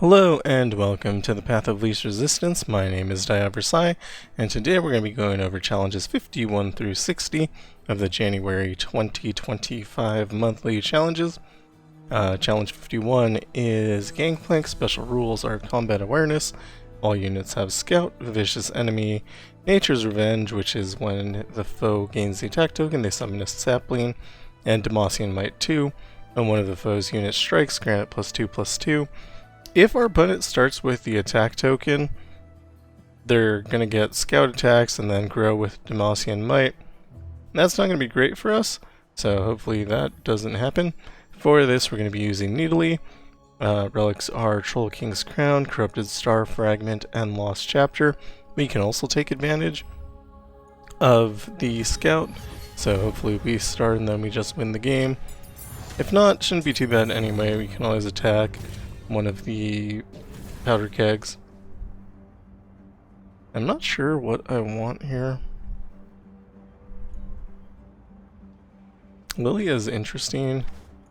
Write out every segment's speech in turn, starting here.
Hello and welcome to the Path of Least Resistance. My name is Diaversai, and today we're going to be going over challenges 51 through 60 of the January 2025 monthly challenges. Challenge 51 is Gangplank. Special rules are combat awareness. All units have Scout, Vicious Enemy, Nature's Revenge, which is when the foe gains the attack token, they summon a sapling, and Demacian Might 2. When one of the foe's units strikes, grant it +2/+2. If our opponent starts with the attack token, they're going to get scout attacks and then grow with Demacian Might. That's not going to be great for us, so hopefully that doesn't happen. For this, we're going to be using Nidalee. Relics are Troll King's Crown, Corrupted Star Fragment, and Lost Chapter. We can also take advantage of the scout, so hopefully we start and then we just win the game. If not, shouldn't be too bad anyway. We can always attack one of the powder kegs. I'm not sure what I want here. Lilia is interesting.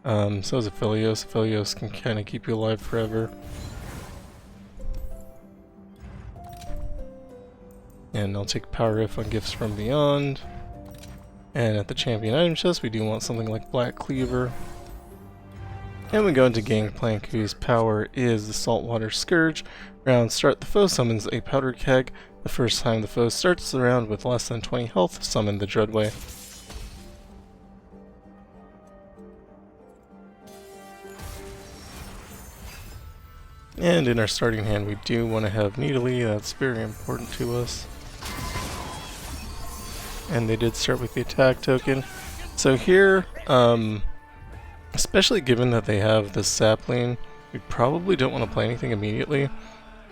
So is Aphelios. Aphelios can kind of keep you alive forever. And I'll take Power Riff on Gifts from Beyond. And at the Champion Item Chest, we do want something like Black Cleaver. And we go into Gangplank, whose power is the Saltwater Scourge. Round start, the foe summons a powder keg. The first time the foe starts the round with less than 20 health, summon the Dreadway. And in our starting hand, we do want to have Nidalee. That's very important to us. And they did start with the attack token. So here, especially given that they have the sapling, we probably don't want to play anything immediately.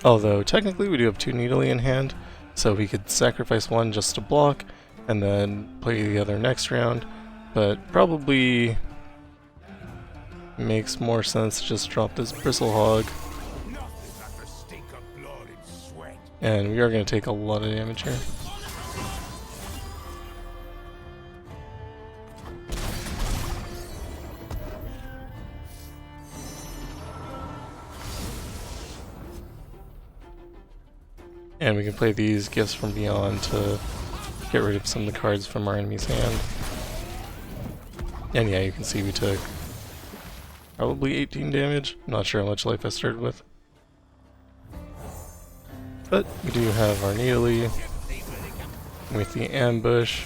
Although technically we do have two Nidalee in hand, so we could sacrifice one just to block and then play the other next round. But probably makes more sense to just drop this Bristle Hog. And we are going to take a lot of damage here. And we can play these Gifts from Beyond to get rid of some of the cards from our enemy's hand. And yeah, you can see we took probably 18 damage. Not sure how much life I started with. But we do have our Nidalee with the Ambush.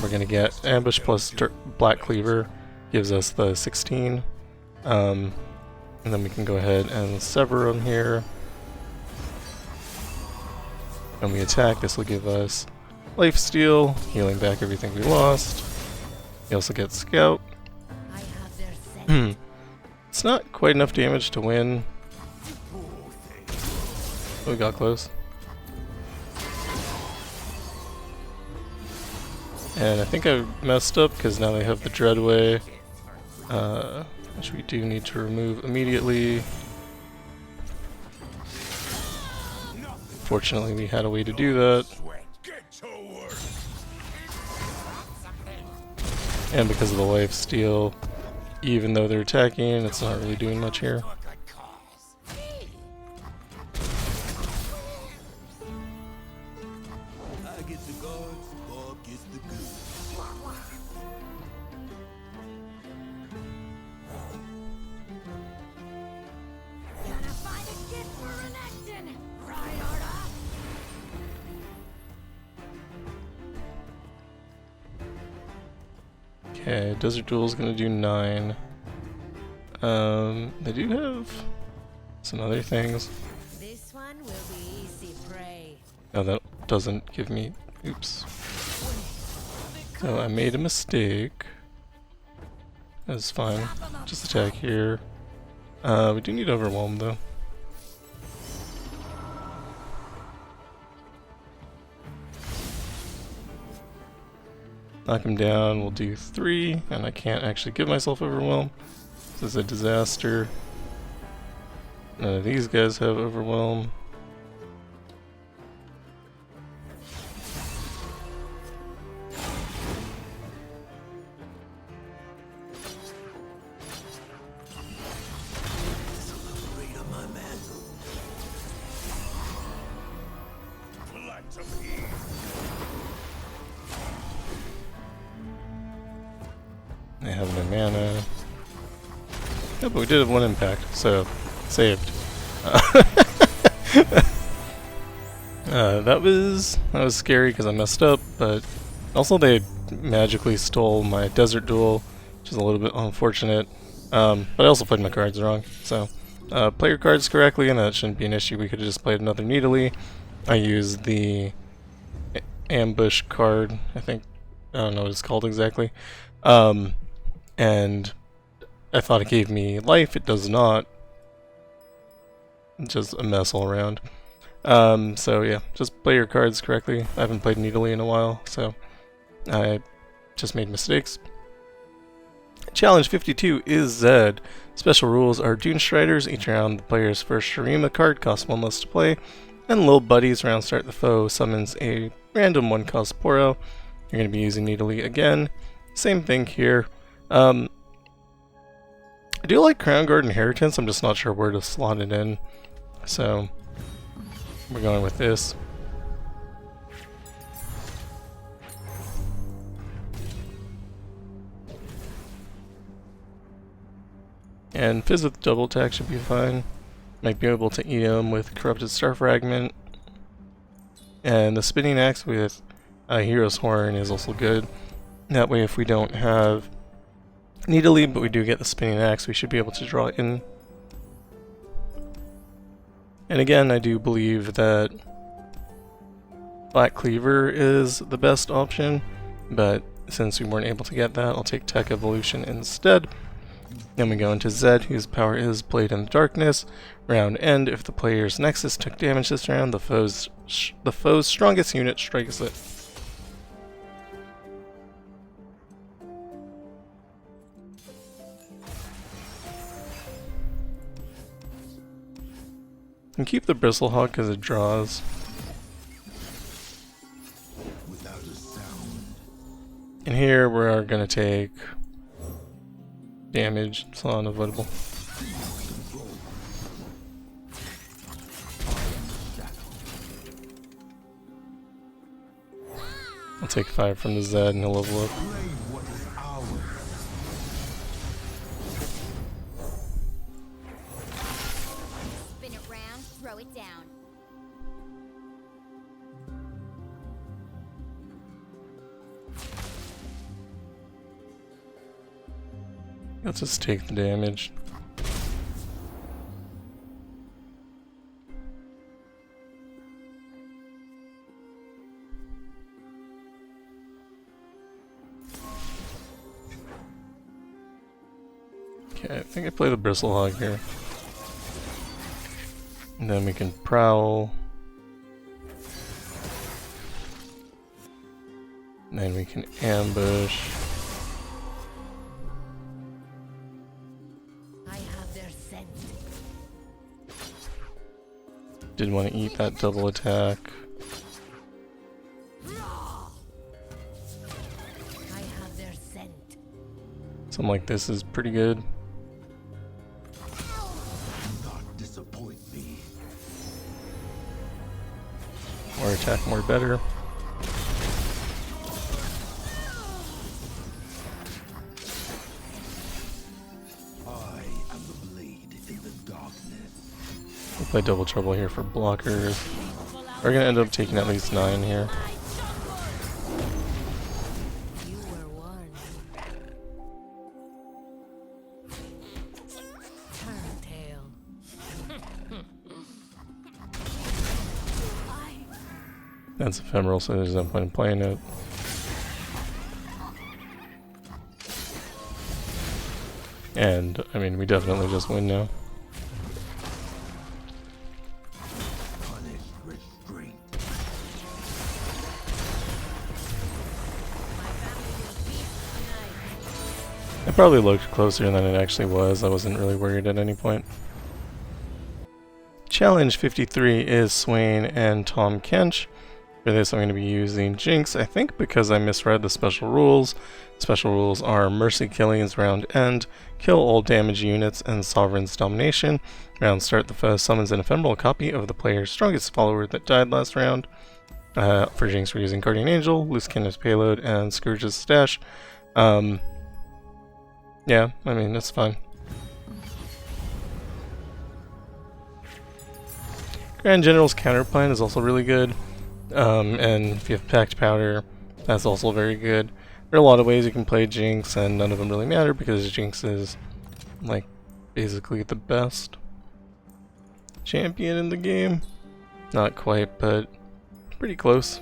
We're going to get Ambush plus Black Cleaver, gives us the 16. And then we can go ahead and sever them here. When we attack, this will give us Lifesteal, healing back everything we lost. We also get Scout. It's not quite enough damage to win. Oh, we got close. And I think I messed up because now they have the Dreadway, which we do need to remove immediately. Fortunately, we had a way to do that. And because of the lifesteal, even though they're attacking, it's not really doing much here. Okay, Desert Duel's gonna do 9. They do have some other things. This one will be easy prey. No, that doesn't give me. Oops. So I made a mistake. That's fine. Just attack here. We do need Overwhelm though. Knock him down, we'll do 3, and I can't actually give myself Overwhelm. This is a disaster. None of these guys have Overwhelm. mana. Yeah, but we did have one impact, so saved. That was scary because I messed up, but also they magically stole my desert duel, which is a little bit unfortunate. But I also played my cards wrong, so play your cards correctly, and that shouldn't be an issue. We could have just played another Nidalee. I used the ambush card, I think. I don't know what it's called exactly. And I thought it gave me life. It does not. Just a mess all around. So yeah, just play your cards correctly. I haven't played Nidalee in a while, so I just made mistakes. Challenge 52 is Zed. Special rules are Dune Striders. Each round, the player's first Shurima card costs 1 less to play. And Lil Buddies, round start, the foe summons a random 1-cost Poro. You're going to be using Nidalee again. Same thing here. I do like Crown Guard Inheritance, I'm just not sure where to slot it in. So, we're going with this. And Fizz with double attack should be fine. Might be able to eat him with Corrupted Star Fragment. And the Spinning Axe with Hero's Horn is also good. That way if we don't have Nidalee, but we do get the Spinning Axe, we should be able to draw it in. And again, I do believe that Black Cleaver is the best option, but since we weren't able to get that, I'll take Tech Evolution instead. Then we go into Zed, whose power is Blade in the Darkness. Round end, if the player's Nexus took damage this round, the foe's strongest unit strikes it. And keep the Bristlehawk because it draws. And here we are going to take damage, it's unavoidable. I'll take 5 from the Zed and he'll level up. Spin it round, throw it down. Let's just take the damage. Okay, I think I play the Bristlehawk here. And then we can prowl. And then we can ambush. Didn't want to eat that double attack. Something like this is pretty good. Not disappoint me. More attack, more better. I am the blade in the darkness. We'll play Double Trouble here for blockers. We're gonna end up taking at least 9 here. That's ephemeral, so there's no point in playing it. And, I mean, we definitely just win now. It probably looked closer than it actually was. I wasn't really worried at any point. Challenge 53 is Swain and Tahm Kench. For this I'm going to be using Jinx, I think because I misread the special rules. Special rules are Mercy Killings round end, kill all damage units, and Sovereign's Domination. Round start, the foe summons an ephemeral copy of the player's strongest follower that died last round. For Jinx we're using Guardian Angel, Loose Cannon's Payload, and Scourge's Stash. Yeah, I mean, it's fine. Grand General's counterplan is also really good. And if you have Packed Powder, that's also very good. There are a lot of ways you can play Jinx, and none of them really matter because Jinx is, like, basically the best champion in the game. Not quite, but pretty close.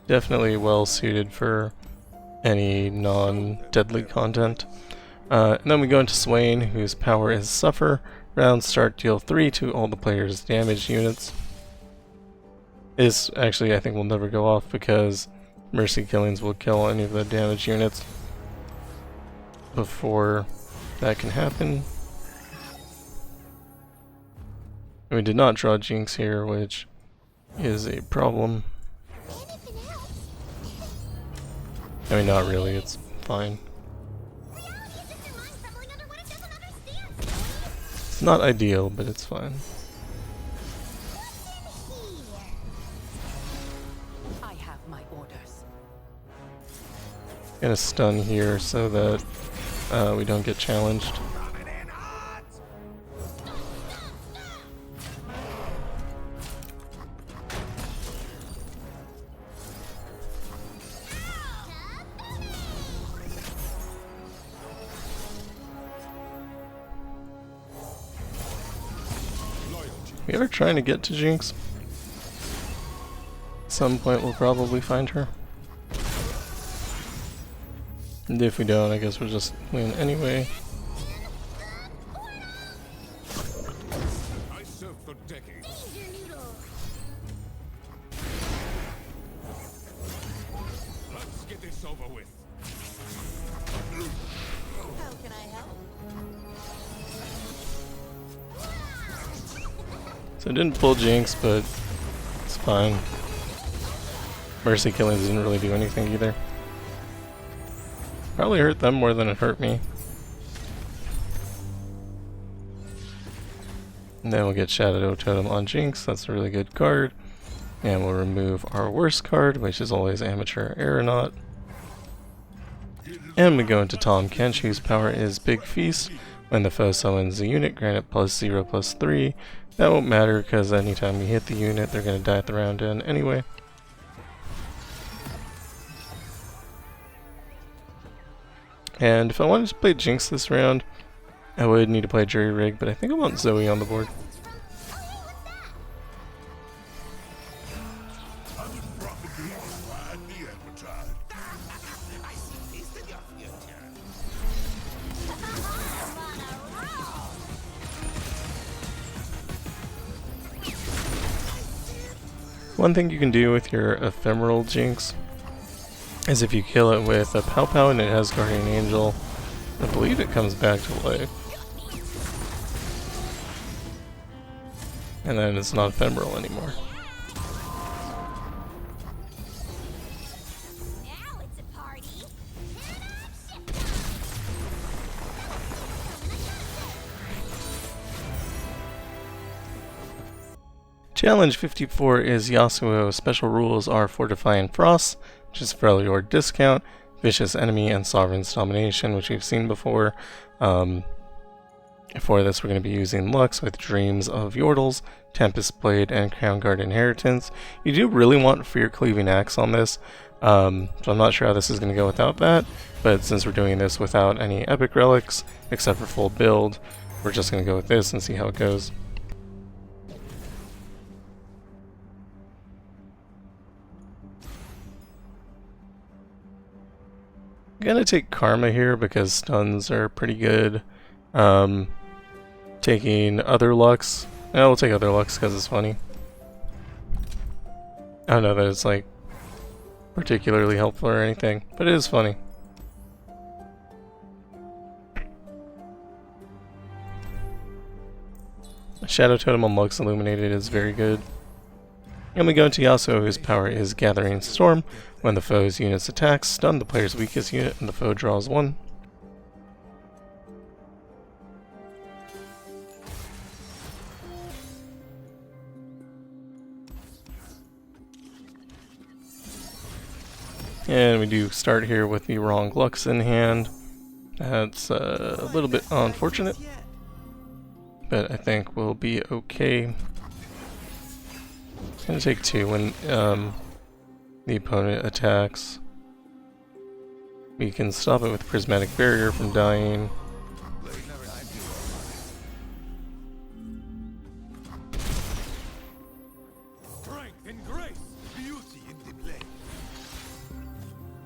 Definitely well suited for any non-deadly content. And then we go into Swain, whose power is Suffer. Rounds start deal 3 to all the player's damage units. This actually I think will never go off because Mercy Killings will kill any of the damage units before that can happen. We did not draw Jinx here, which is a problem. I mean, not really, it's fine. It's not ideal, but it's fine. I have my orders. Gonna stun here so that we don't get challenged. We ever trying to get to Jinx? At some point we'll probably find her. And if we don't, I guess we'll just win anyway. I served for decades. Let's get this over with. How can I help? So I didn't pull Jinx, but it's fine. Mercy Killings didn't really do anything either. Probably hurt them more than it hurt me. And then we'll get Shadow Totem on Jinx, that's a really good card. And we'll remove our worst card, which is always Amateur Aeronaut. And we go into Tahm Kench, whose power is Big Feast. When the foe summons a unit, grant it +0/+3. That won't matter because anytime we hit the unit, they're going to die at the round end anyway. And if I wanted to play Jinx this round, I would need to play Jury Rig, but I think I want Zoe on the board. One thing you can do with your ephemeral Jinx is if you kill it with a Pow Pow and it has Guardian Angel, I believe it comes back to life. And then it's not ephemeral anymore. Now it's a party. Challenge 54 is Yasuo. Special rules are Fortify and Frost, which is Freljord Discount, Vicious Enemy, and Sovereign's Domination, which we've seen before. For this, we're going to be using Lux with Dreams of Yordles, Tempest Blade, and Crown Guard Inheritance. You do really want Fear Cleaving Axe on this, so I'm not sure how this is going to go without that, but since we're doing this without any epic relics, except for full build, we're just going to go with this and see how it goes. I'm gonna take Karma here because stuns are pretty good. Taking other Lux. We'll take other Lux because it's funny. I don't know that it's like particularly helpful or anything, but it is funny. Shadow Totem on Lux Illuminated is very good. And we go into Yasuo, whose power is Gathering Storm. When the foe's units attack, stun the player's weakest unit and the foe draws 1. And we do start here with the wrong Lux in hand. That's a little bit unfortunate, but I think we'll be okay. It's gonna take 2 when the opponent attacks. We can stop it with Prismatic Barrier from dying.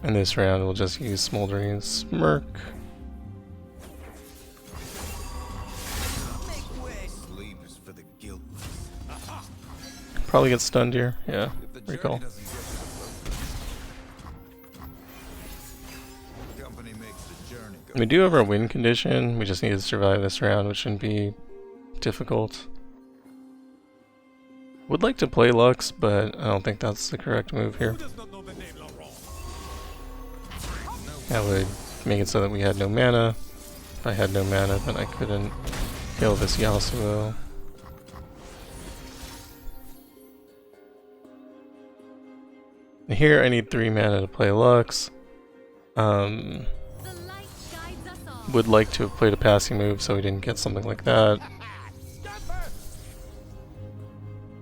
And this round we'll just use Smoldering Smirk. Probably get stunned here. Yeah, recall. We do have our win condition. We just need to survive this round, which shouldn't be difficult. Would like to play Lux, but I don't think that's the correct move here. That would make it so that we had no mana. If I had no mana, then I couldn't kill this Yasuo. Here I need 3 mana to play Lux. Would like to have played a passing move so we didn't get something like that.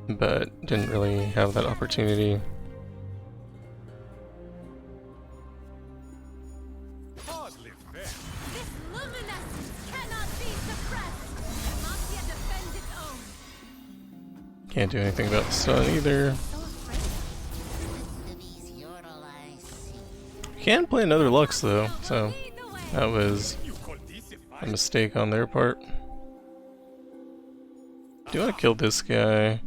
But didn't really have that opportunity. Can't do anything about the stun either. Can play another Lux though, so that was a mistake on their part. Do want to kill this guy,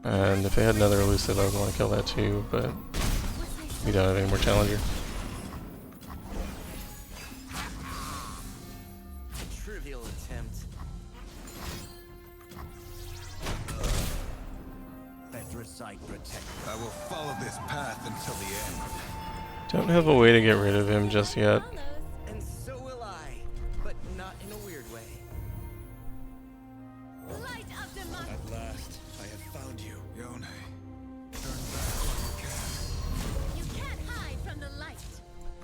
and if they had another elusive I would want to kill that too, but we don't have any more challenger. Trivial attempt. I will follow this path until the end. Don't have a way to get rid of him just yet. And so will I, but not in a weird way. Light of the month. At last, I have found you. Yone, turn back. You can't hide from the light.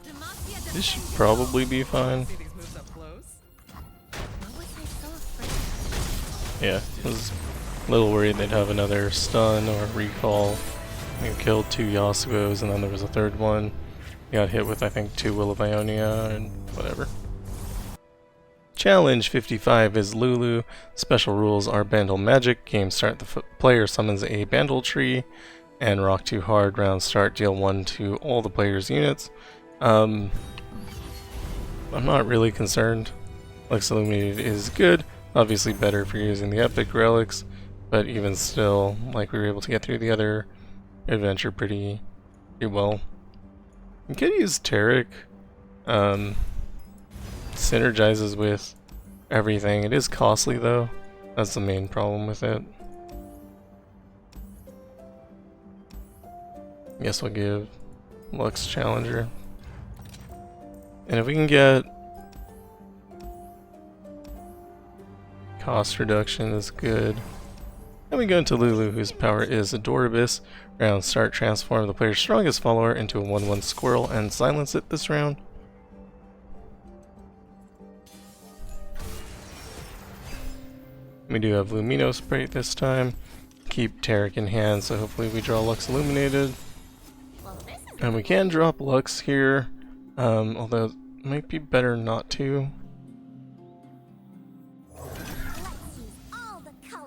Demacia This should defends probably be fine. See these moves up close? What was I so afraid of? Yeah, I was a little worried they'd have another stun or recall. We killed 2 Yasuos and then there was a third one. Got hit with I think 2 Will of Ionia and whatever. Challenge 55 is Lulu. Special rules are Bandle Magic. Game start, the player summons a Bandle tree, and Rock Too Hard. Round start, deal 1 to all the player's units. I'm not really concerned. Lux Illuminated is good. Obviously better if you're using the epic relics, but even still, like, we were able to get through the other adventure pretty well. You could use Tarek. Synergizes with everything. It is costly though. That's the main problem with it. Guess we'll give Lux Challenger. And if we can get cost reduction, is good. Then we go into Lulu, whose power is Adorabus. Round start, transform the player's strongest follower into a 1/1 squirrel and silence it this round. We do have Lumino Spray this time. Keep Tarek in hand, so hopefully we draw Lux Illuminated. And we can drop Lux here, although it might be better not to.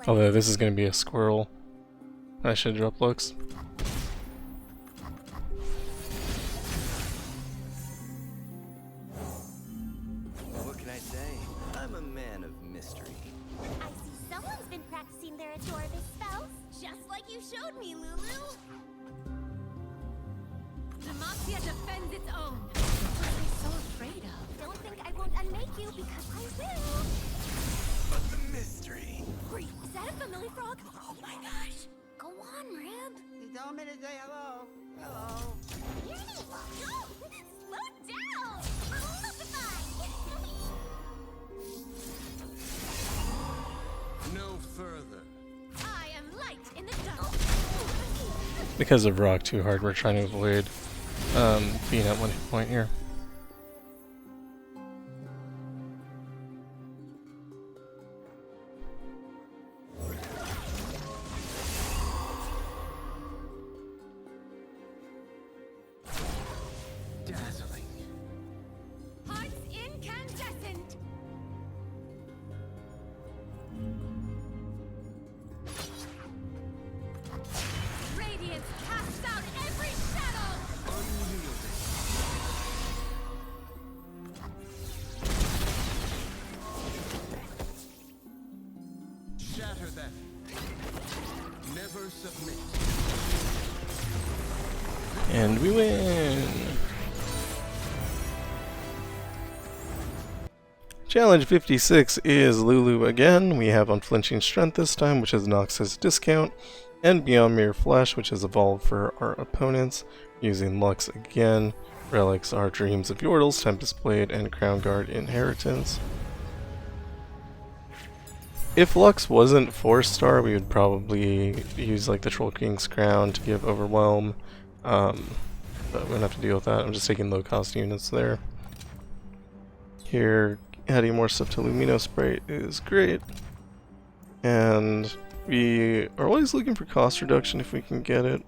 Although this is going to be a squirrel. I should drop Lux. What can I say? I'm a man of mystery. I see someone's been practicing their Adorabus spells, just like you showed me, Lulu. Demacia defends its own. What am I so afraid of? Don't think I won't unmake you because I will. But the mystery. Wait, is that a familiar frog? Oh my gosh. Go on, Rib. He told me to say hello. Hello. No! Slow down! Lucify! No further. I am light in the dark. Because of Rock Too Hard, we're trying to avoid being at 1 hit point here. Dazzling. Hearts incandescent. Radiance casts out every shadow. Unyielding. Shatter them. Never submit. And we win! Challenge 56 is Lulu again. We have Unflinching Strength this time, which is Nox's discount, and Beyond Mere Flesh, which is evolved for our opponents, using Lux again. Relics are Dreams of Yordles, Tempest Blade, and Crown Guard Inheritance. If Lux wasn't 4-star, we would probably use like the Troll King's Crown to give Overwhelm. But we don't have to deal with that. I'm just taking low cost units there. Here, adding more stuff to Lumino Sprite is great. And we are always looking for cost reduction if we can get it.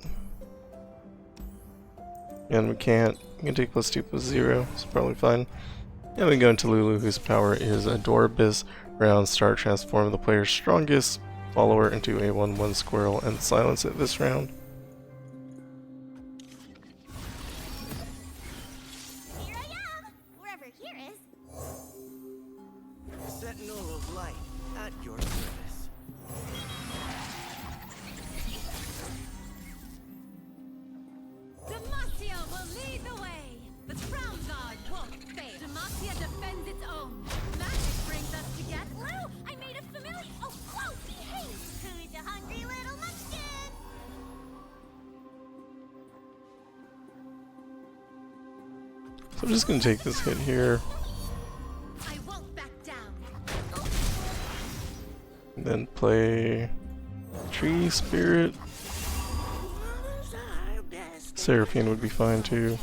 And we can't. We can take +2/+0, it's probably fine. And we go into Lulu, whose power is Adorbis. Round start, transform the player's strongest follower into a 1/1 squirrel and silence it this round. Here I am, wherever here is. Sentinel of light at your service. Demacia will lead the way. The crown guard won't fail. Demacia defends its own. Magic brings us together. Lou, I made a familiar. Oh, whoa, behave. Who's a hungry little munchkin? So I'm just going to take this hit here, I won't back down. and then play Tree Spirit. Seraphine would be fine too.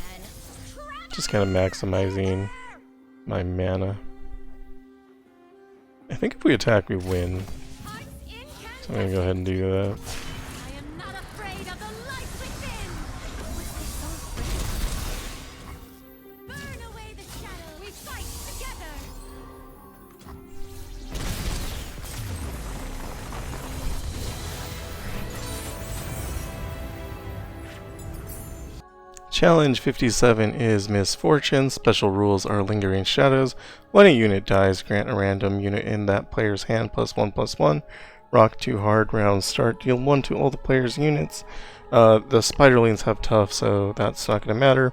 Just kind of maximizing my mana. I think if we attack, we win. Hearts So I'm going to go ahead and do that. I am not afraid of the light within. Was I so afraid? Burn away the shadow. We fight together. Challenge 57 is Misfortune. Special rules are Lingering Shadows. When a unit dies, grant a random unit in that player's hand +1/+1. Rock too hard, round start, deal 1 to all the player's units. The Spiderlings have tough, so that's not going to matter.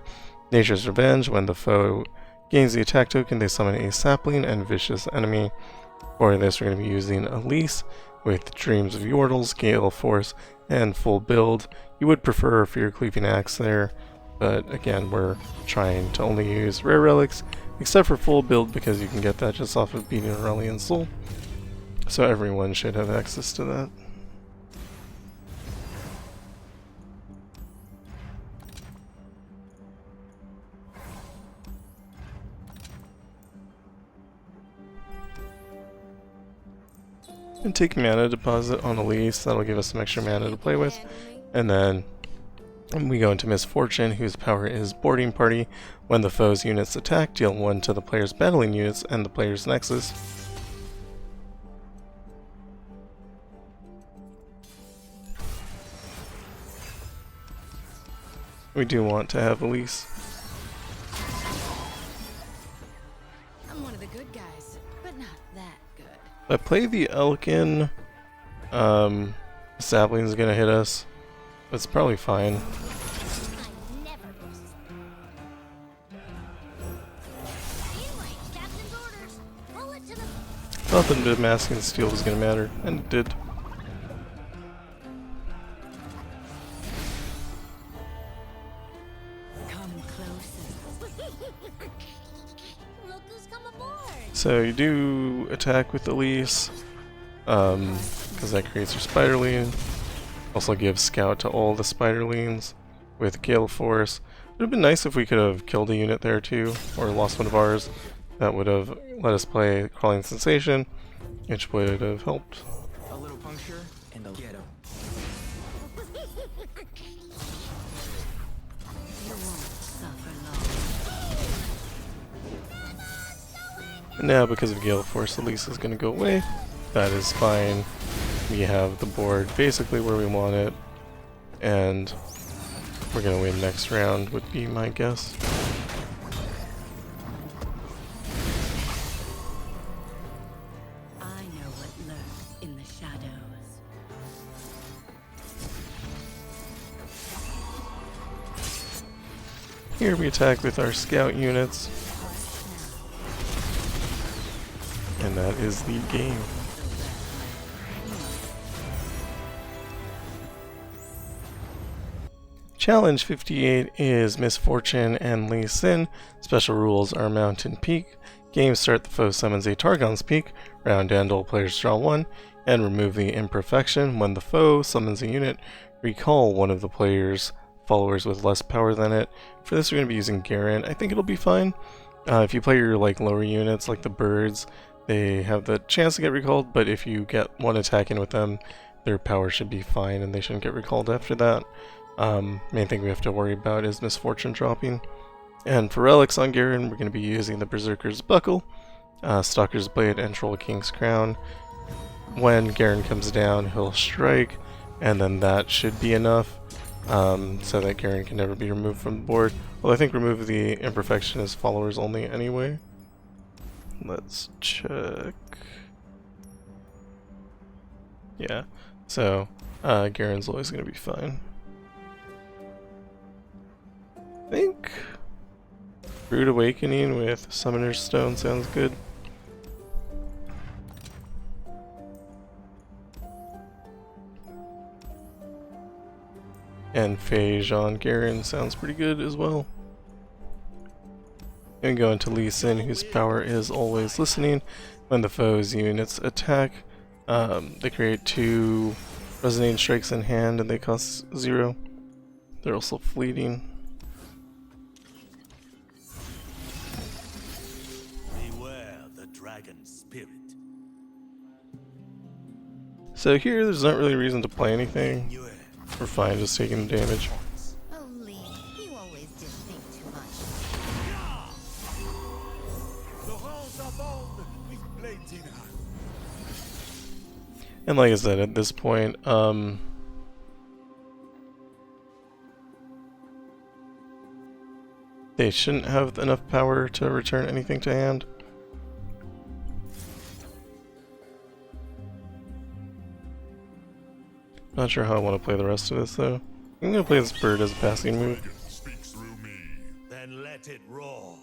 Nature's Revenge. When the foe gains the attack token, they summon a sapling and vicious enemy. For this, we're going to be using Elise with Dreams of Yordles, Gale Force, and full build. You would prefer a Fear Cleaving Axe there, but again, we're trying to only use rare relics, except for full build because you can get that just off of beating Aurelion Soul. So everyone should have access to that. And take mana deposit on Elise, that'll give us some extra mana to play with. And then we go into Misfortune, whose power is Boarding Party. When the foe's units attack, deal 1 to the player's battling units and the player's nexus. We do want to have Elise. I'm one of the good guys, but not that good. I play the Elkin. Sapling's gonna hit us. That's probably fine. I never miss. Anyway, captain's orders. Pull it to the. Thought that masking steel was gonna matter, and it did. Come closer. Look who's come aboard. So you do attack with Elise, because that creates your Spiderling. Also give Scout to all the Spiderlings with Gale Force. would have been nice if we could have killed a unit there too, or lost one of ours. That would have let us play Crawling Sensation, which would have helped. A little puncture and get him. You won't suffer long. And now, because of Gale Force, Elise is going to go away. That is fine. We have the board basically where we want it, and we're going to win next round, would be my guess. I know what lurks in the shadows. Here we attack with our scout units, and that is the game. Challenge 58 is Misfortune and Lee Sin. Special rules are Mountain Peak. Game start, the foe summons a Targon's Peak. Round end, all players draw 1. And remove the Imperfection. When the foe summons a unit, recall one of the player's followers with less power than it. For this we're going to be using Garen. I think it'll be fine. If you play your lower units like the birds, they have the chance to get recalled, but if you get one attack in with them, their power should be fine and they shouldn't get recalled after that. Main thing we have to worry about is Misfortune dropping. And for relics on Garen, we're going to be using the Berserker's Buckle, Stalker's Blade, and Troll King's Crown. When Garen comes down, he'll strike, and then that should be enough, so that Garen can never be removed from the board. Well, I think remove the Imperfection as followers only anyway. Let's check. Yeah, so Garen's always going to be fine. I think Rude Awakening with Summoner's Stone sounds good. And Phage on Garen sounds pretty good as well. And go into Lee Sin, whose power is always listening. When the foe's units attack, they create 2 resonating strikes in hand and they cost 0. They're also fleeting. So here, there's not really a reason to play anything. We're fine just taking the damage. Oh, Lee, you always did think too much. And like I said, at this point, they shouldn't have enough power to return anything to hand. Not sure how I want to play the rest of this though. I'm gonna play this bird as a passing move. Then let it roar.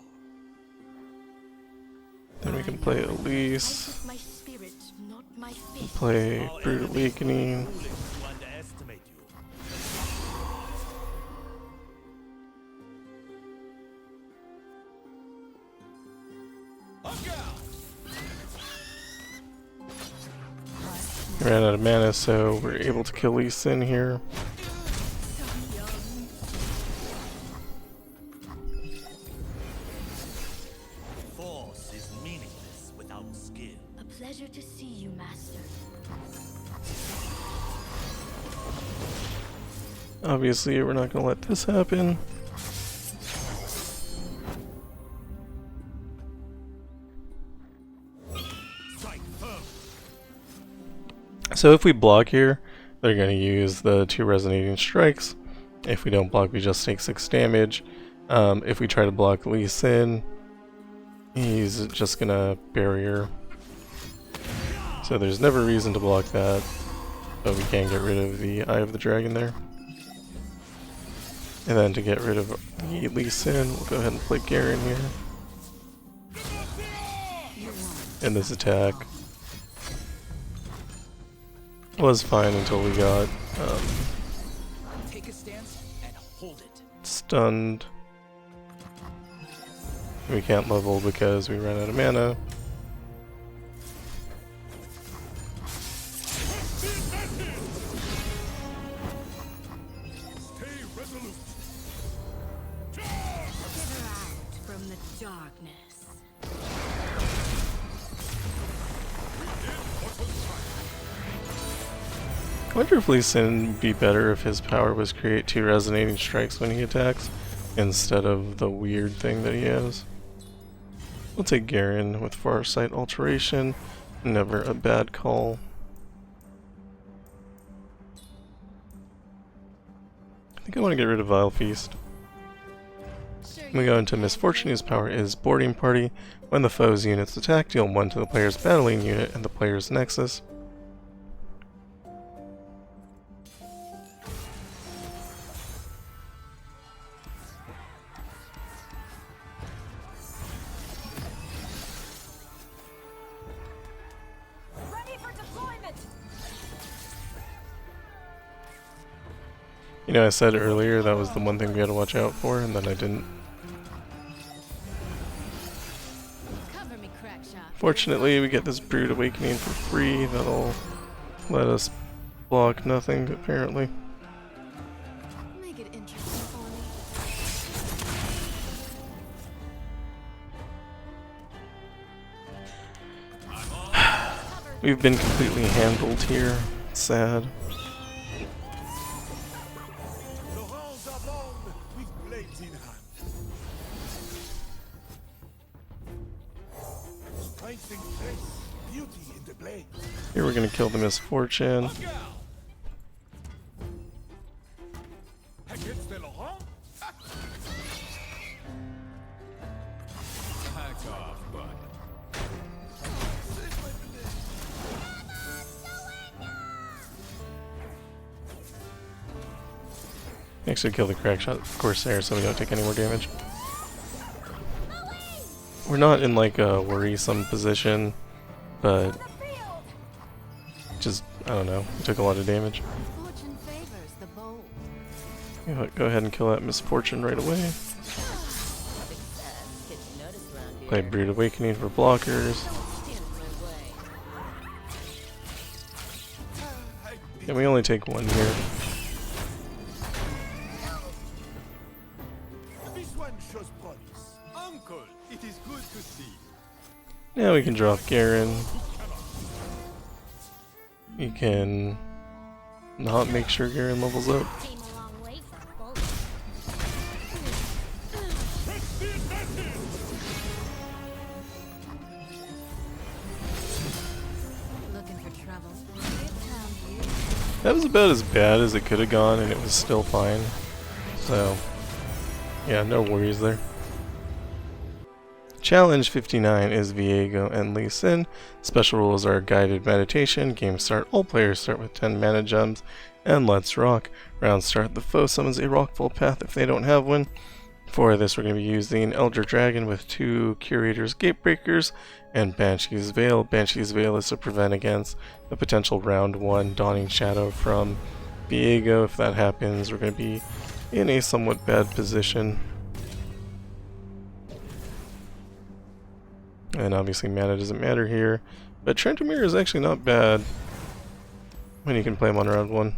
Then we can play Elise, My spirit, not my fist. play Brood Awakening, To underestimate you. ran out of mana, so we're able to kill Lee Sin here. Force is meaningless without skill. A pleasure to see you, Master. Obviously, we're not gonna let this happen. So if we block here, they're going to use the 2 resonating strikes. If we don't block, we just take 6 damage. If we try to block Lee Sin, he's just going to barrier. So there's never a reason to block that, but we can get rid of the Eye of the Dragon there. And then to get rid of the Lee Sin, we'll go ahead and play Garen here. And this attack was fine until we got Take a stance and hold it. stunned. We can't level because we ran out of mana. Stay resolute. I wonder if Lee Sin would be better if his power was create 2 resonating strikes when he attacks, instead of the weird thing that he has. We'll take Garen with Farsight Alteration. Never a bad call. I think I want to get rid of Vile Feast. We go into Misfortune, whose power is Boarding Party. When the foe's units attack, deal 1 to the player's battling unit and the player's nexus. You know, I said earlier that was the one thing we had to watch out for, and then I didn't. Cover me, crack shot. Fortunately, we get this Brood Awakening for free. That'll let us block nothing, apparently. Make it interesting for me. We've been completely handled here. Sad. Here we're gonna kill the Misfortune. Next we kill the crack shot Corsair so we don't take any more damage. We're not in like a worrisome position, but just, I don't know, we took a lot of damage. Fortune favors the bold. You know what, go ahead and kill that Misfortune right away. Success gets noticed around here. Play Brood Awakening for blockers. Stand in my way. And we only take 1 here. This one shows promise. Uncle, it is good to see you. Now we can drop Garen. You can not make sure Garen levels up. Came a long way for both. Looking for trouble. Get Tahm here. That was about as bad as it could have gone, and it was still fine. So, yeah, no worries there. Challenge 59 is Viego and Elise. Special rules are guided meditation, game start, all players start with 10 mana gems, and let's rock. Round start, the foe summons a rockfall path if they don't have one. For this we're going to be using Elder Dragon with 2 Curator's Gatebreakers and Banshee's Veil. Banshee's Veil is to prevent against the potential round 1 Dawning Shadow from Viego. If that happens, we're going to be in a somewhat bad position. And obviously mana doesn't matter here, but Trendemir is actually not bad when you can play him on round 1.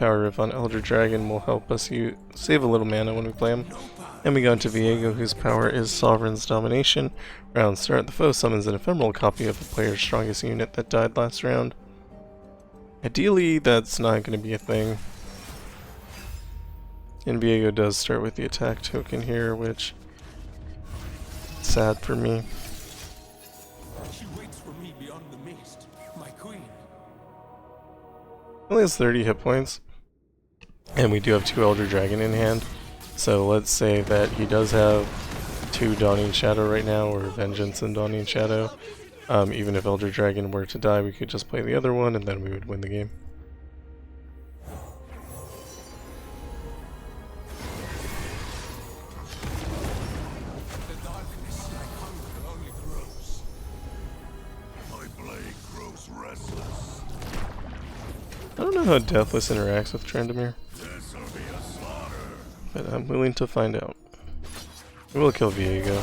Power Riff on Elder Dragon will help us save a little mana when we play him. And we go into Viego, whose power is Sovereign's Domination. Round start, the foe summons an ephemeral copy of the player's strongest unit that died last round. Ideally, that's not going to be a thing. And Viego does start with the attack token here, which is sad for me. She waits for me beyond the mist, my queen. Only has 30 hit points. And we do have 2 Elder Dragon in hand. So let's say that he does have 2 Dawning Shadow right now, or Vengeance and Dawning Shadow. Even if Elder Dragon were to die, we could just play the other one and then we would win the game. The darkness like hunger only grows. My blade grows restless. I don't know how Deathless interacts with Trendemir, This'll be a slaughter. but I'm willing to find out. We will kill Viego.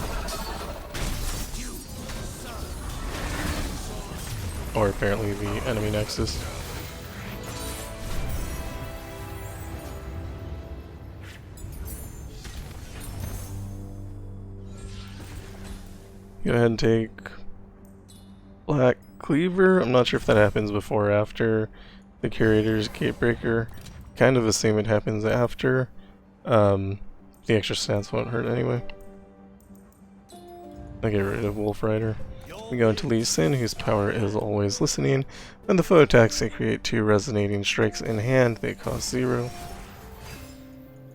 Or apparently the enemy Nexus. Go ahead and take Black Cleaver. I'm not sure if that happens before or after the Curator's Gatebreaker. Kind of assume it happens after. The extra stats won't hurt anyway. I'll get rid of Wolf Rider. We go into Lee Sin, whose power is always listening. When the foe attacks, they create 2 resonating strikes in hand. They cost 0.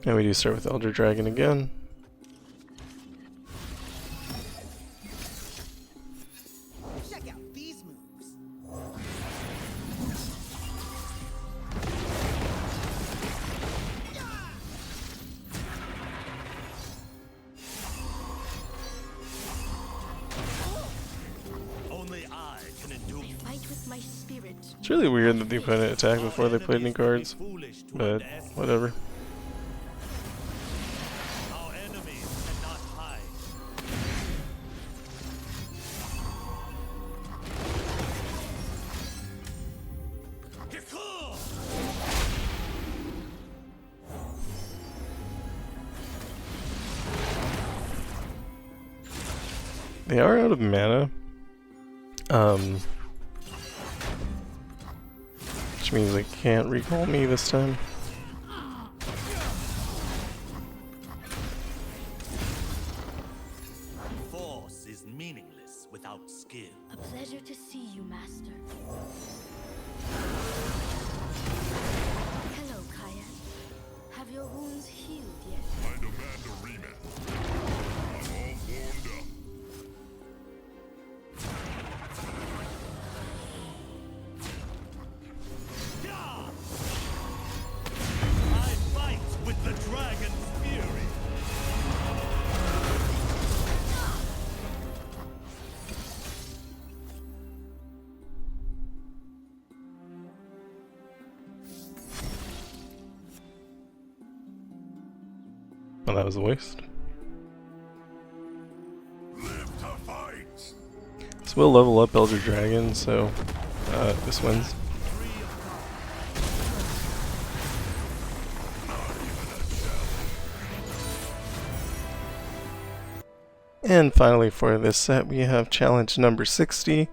And we do start with Elder Dragon again. Check out these moves. Only I can endure. Fight with my spirit. It's really weird that the opponent attacked before they played any cards, but whatever. Our enemies cannot hide. They are out of mana. Which means they can't recall me this time. Force is meaningless without skill. A pleasure to see you, Master. Hello, Kaya. Have your wounds healed yet? I demand a rematch. I'm all warmed up. I fight with the dragon's fury. Well, that was a waste. Live to fight. So we'll level up Elder Dragon, so this wins. And finally for this set we have challenge number 60.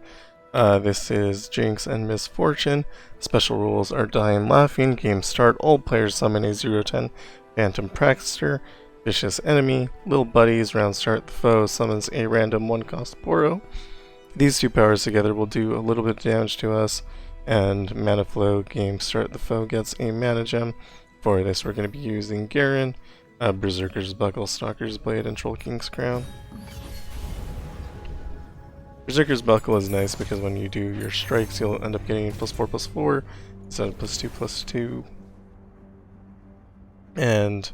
This is Jinx and Misfortune. Special rules are Dying Laughing. Game start, all players summon a 0/10 Phantom Prankster. Vicious Enemy. Little Buddies, round start, the foe summons a random 1-cost Poro. These 2 powers together will do a little bit of damage to us. And Mana Flow, game start, the foe gets a Mana Gem. For this we're going to be using Garen, Berserker's Buckle, Stalker's Blade, and Troll King's Crown. Berserker's Buckle is nice because when you do your strikes, you'll end up getting +4/+4 instead of +2/+2. And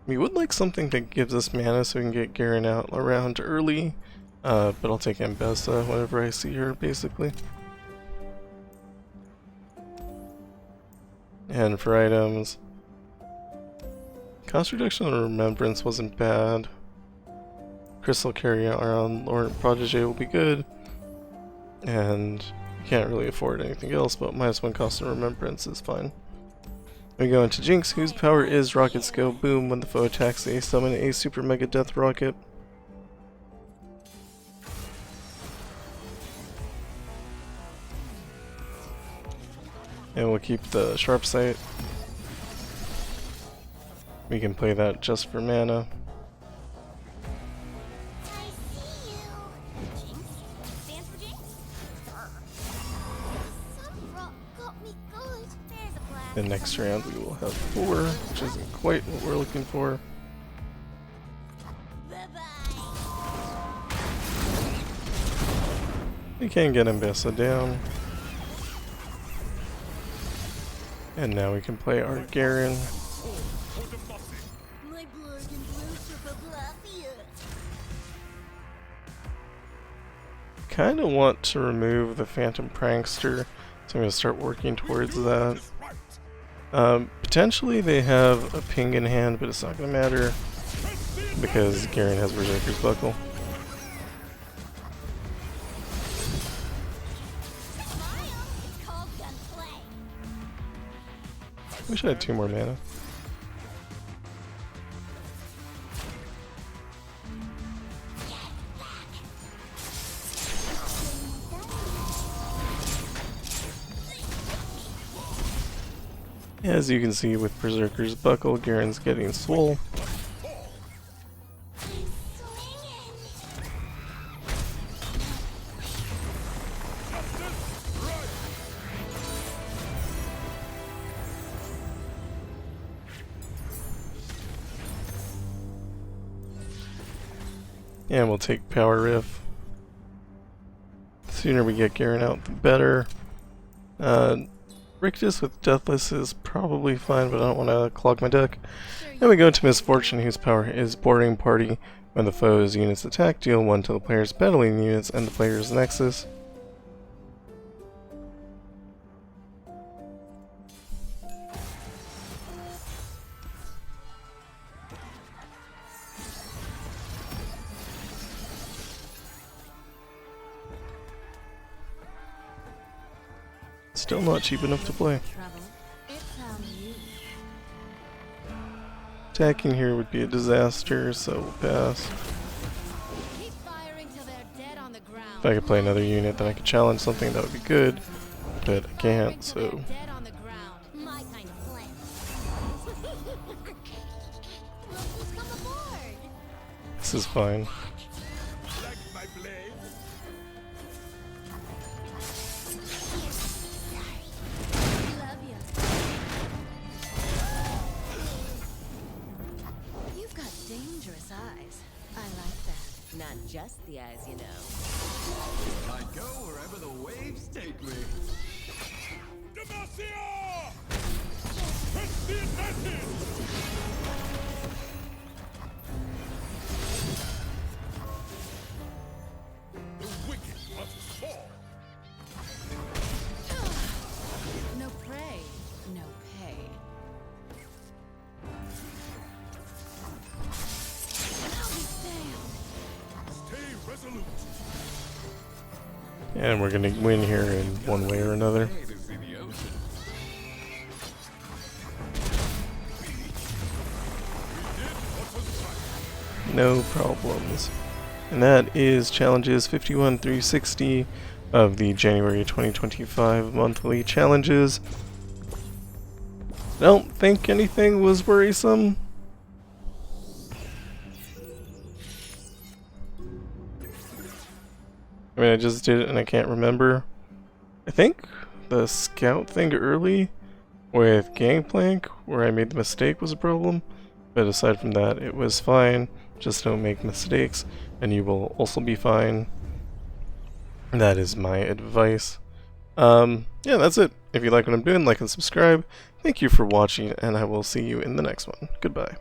we would like something that gives us mana so we can get Garen out around early, but I'll take Ambessa whenever I see her, basically. And for items, cost reduction on Remembrance wasn't bad. Crystal Carrier on Laurent Protege will be good. And you can't really afford anything else, but -1 cost on Remembrance is fine. We go into Jinx, whose power is Rocket Scale Boom. When the foe attacks, they summon a Super Mega Death Rocket. And we'll keep the Sharp Sight. We can play that just for mana. I see you. Jinx? Stands for Jinx? Some rock got me good. There's a blast. Then next round we will have 4, which isn't quite what we're looking for. Bye-bye. We can get Ambessa down. And now we can play our Garen. My blood and blue super bluffier. Kinda want to remove the Phantom Prankster, so I'm gonna start working towards that. Potentially they have a ping in hand, but it's not gonna matter because Garen has Berserker's Buckle. Smile. It's called gunplay. Wish I had 2 more mana. As you can see with Berserker's Buckle, Garen's getting swole. And we'll take Power Riff. The sooner we get Garen out, the better. Rictus with Deathless is probably fine, but I don't want to clog my deck. Then we go into Misfortune, whose power is Boarding Party. When the foe's units attack, deal 1 to the player's battling units and the player's Nexus. Still not cheap enough to play. Attacking here would be a disaster, so we'll pass. If I could play another unit, then I could challenge something that would be good, but I can't, so... This is fine. Not just the eyes, you know. I go wherever the waves take me. Demacia! Press the advantage! The wicked must fall. No prey, no pay. And we're gonna win here in one way or another. No problems. And that is challenges 51 through 60 of the January 2025 monthly challenges. Don't think anything was worrisome. I mean, I just did it and I can't remember. I think the scout thing early with Gangplank, where I made the mistake, was a problem. But aside from that, it was fine. Just don't make mistakes, and you will also be fine. That is my advice. Yeah, that's it. If you like what I'm doing, like and subscribe. Thank you for watching, and I will see you in the next one. Goodbye.